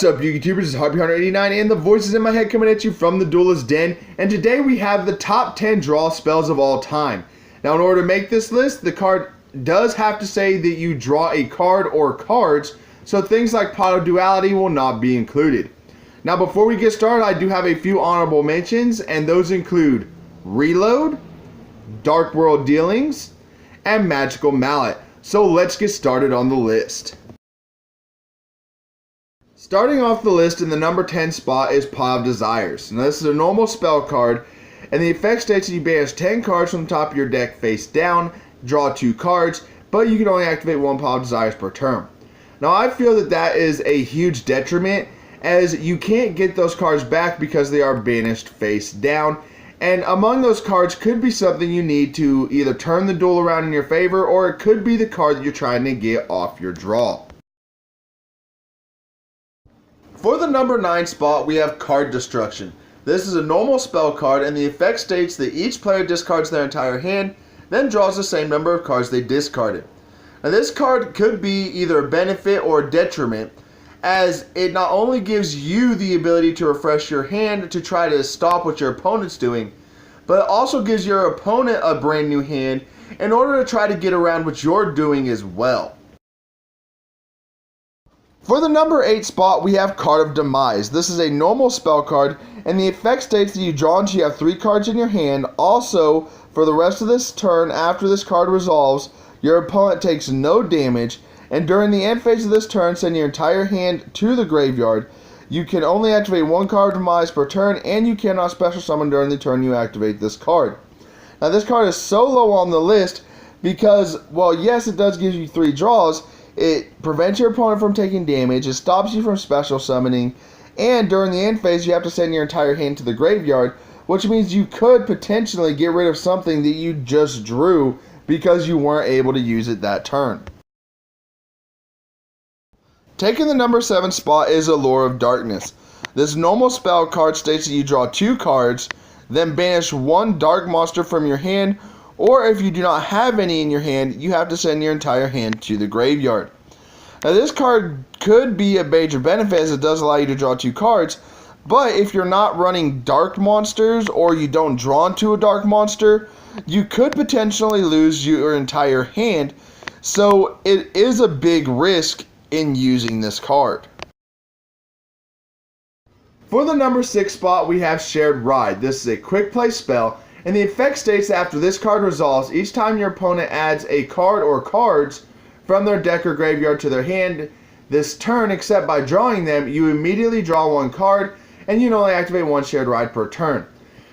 What's up, you YouTubers? It's HarpyHunter89 and the voices in my head coming at you from the Duelist Den. And today we have the top 10 draw spells of all time. Now, in order to make this list, the card does have to say that you draw a card or cards, so things like Pot of Duality will not be included. Now, before we get started, I do have a few honorable mentions, and those include Reload, Dark World Dealings, and Magical Mallet. So let's get started on the list. Starting off the list in the number 10 spot is Pot of Desires. Now, this is a normal spell card, and the effect states that you banish 10 cards from the top of your deck face down, draw 2 cards, but you can only activate 1 Pot of Desires per turn. Now, I feel that that is a huge detriment, as you can't get those cards back because they are banished face down, and among those cards could be something you need to either turn the duel around in your favor, or it could be the card that you're trying to get off your draw. For the number 9 spot, we have Card Destruction. This is a normal spell card, and the effect states that each player discards their entire hand, then draws the same number of cards they discarded. Now, this card could be either a benefit or a detriment, as it not only gives you the ability to refresh your hand to try to stop what your opponent's doing, but it also gives your opponent a brand new hand in order to try to get around what you're doing as well. For the number 8 spot, we have Card of Demise. This is a normal spell card, and the effect states that you draw until you have 3 cards in your hand. Also, for the rest of this turn, after this card resolves, your opponent takes no damage, and during the end phase of this turn, send your entire hand to the graveyard. You can only activate 1 card of Demise per turn, and you cannot special summon during the turn you activate this card. Now, this card is so low on the list because, well, yes, it does give you 3 draws. It prevents your opponent from taking damage, it stops you from special summoning, and during the end phase you have to send your entire hand to the graveyard, which means you could potentially get rid of something that you just drew because you weren't able to use it that turn. Taking the number 7 spot is Allure of Darkness. This normal spell card states that you draw 2 cards, then banish 1 dark monster from your hand, or if you do not have any in your hand, you have to send your entire hand to the graveyard. Now, this card could be a major benefit as it does allow you to draw 2 cards, but if you're not running dark monsters or you don't draw into a dark monster, you could potentially lose your entire hand, so it is a big risk in using this card. For the number 6 spot, we have Shared Ride. This is a quick play spell, and the effect states that after this card resolves, each time your opponent adds a card or cards from their deck or graveyard to their hand this turn, except by drawing them, you immediately draw 1 card, and you can only activate 1 Shared Ride per turn.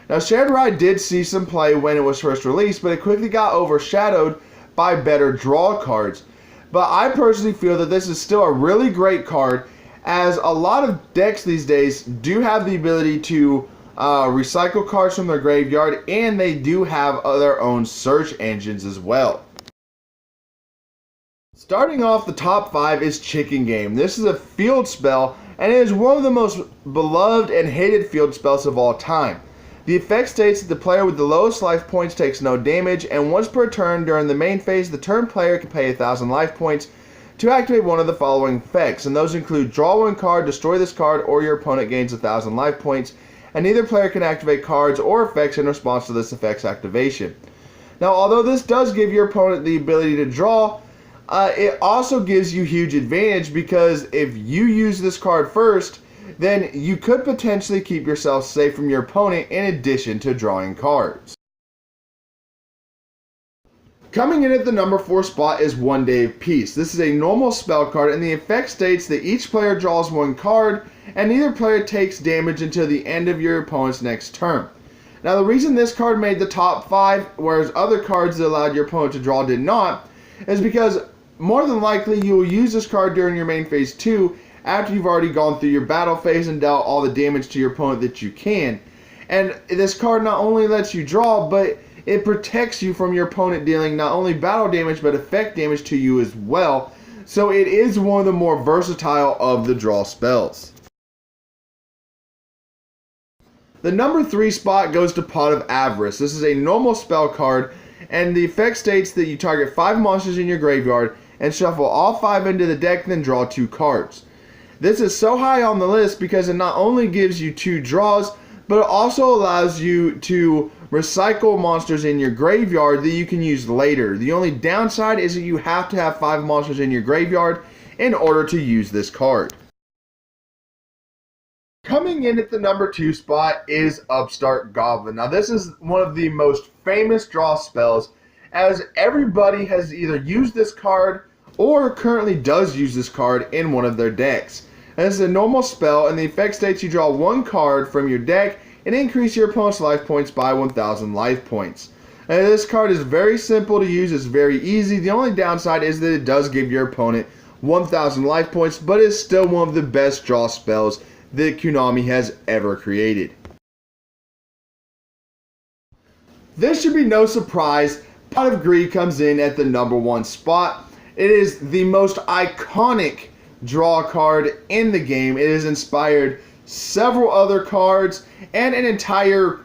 Now, Shared Ride did see some play when it was first released, but it quickly got overshadowed by better draw cards. But I personally feel that this is still a really great card, as a lot of decks these days do have the ability to recycle cards from their graveyard, and they do have their own search engines as well. Starting off the top 5 is Chicken Game. This is a field spell, and it is one of the most beloved and hated field spells of all time. The effect states that the player with the lowest life points takes no damage, and once per turn during the main phase, the turn player can pay 1,000 life points to activate one of the following effects, and those include draw 1 card, destroy this card, or your opponent gains 1,000 life points, and neither player can activate cards or effects in response to this effect's activation. Now, although this does give your opponent the ability to draw, it also gives you huge advantage, because if you use this card first, then you could potentially keep yourself safe from your opponent in addition to drawing cards. Coming in at the number 4 spot is One Day of Peace. This is a normal spell card, and the effect states that each player draws 1 card, and neither player takes damage until the end of your opponent's next turn. Now, the reason this card made the top 5, whereas other cards that allowed your opponent to draw did not, is because more than likely you will use this card during your main phase 2, after you've already gone through your battle phase and dealt all the damage to your opponent that you can. And this card not only lets you draw, but it protects you from your opponent dealing not only battle damage, but effect damage to you as well. So it is one of the more versatile of the draw spells. The number 3 spot goes to Pot of Avarice. This is a normal spell card, and the effect states that you target 5 monsters in your graveyard and shuffle all 5 into the deck, then draw 2 cards. This is so high on the list because it not only gives you 2 draws, but it also allows you to recycle monsters in your graveyard that you can use later. The only downside is that you have to have 5 monsters in your graveyard in order to use this card. Coming in at the number 2 spot is Upstart Goblin. Now this is one of the most famous draw spells, as everybody has either used this card or currently does use this card in one of their decks. And this is a normal spell, and the effect states you draw 1 card from your deck and increase your opponent's life points by 1,000 life points. And this card is very simple to use, it's very easy. The only downside is that it does give your opponent 1,000 life points, but it's still one of the best draw spells that Konami has ever created. This should be no surprise, Pot of Greed comes in at the number 1 spot. It is the most iconic draw card in the game. It has inspired several other cards and an entire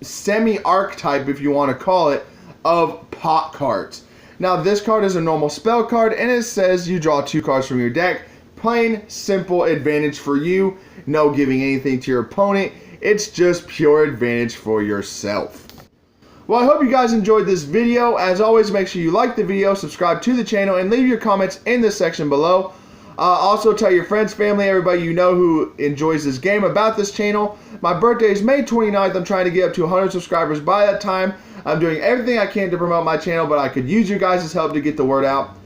semi-archetype, if you want to call it, of pot cards. Now this card is a normal spell card, and it says you draw 2 cards from your deck. Plain, simple advantage for you. No giving anything to your opponent. It's just pure advantage for yourself. Well, I hope you guys enjoyed this video. As always, make sure you like the video, subscribe to the channel, and leave your comments in the section below. Also, tell your friends, family, everybody you know who enjoys this game about this channel. My birthday is May 29th. I'm trying to get up to 100 subscribers by that time. I'm doing everything I can to promote my channel, but I could use you guys' help to get the word out.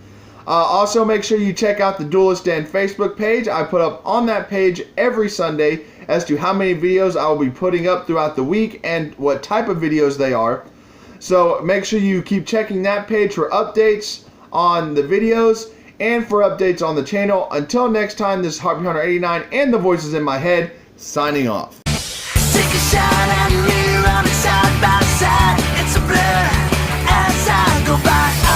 Also, make sure you check out the Duelist Den Facebook page. I put up on that page every Sunday as to how many videos I will be putting up throughout the week and what type of videos they are. So make sure you keep checking that page for updates on the videos and for updates on the channel. Until next time, this is Heartbeat Hunter 89 and the voices in my head, signing off. Take a shot and me running side by side. It's a blur as I go by.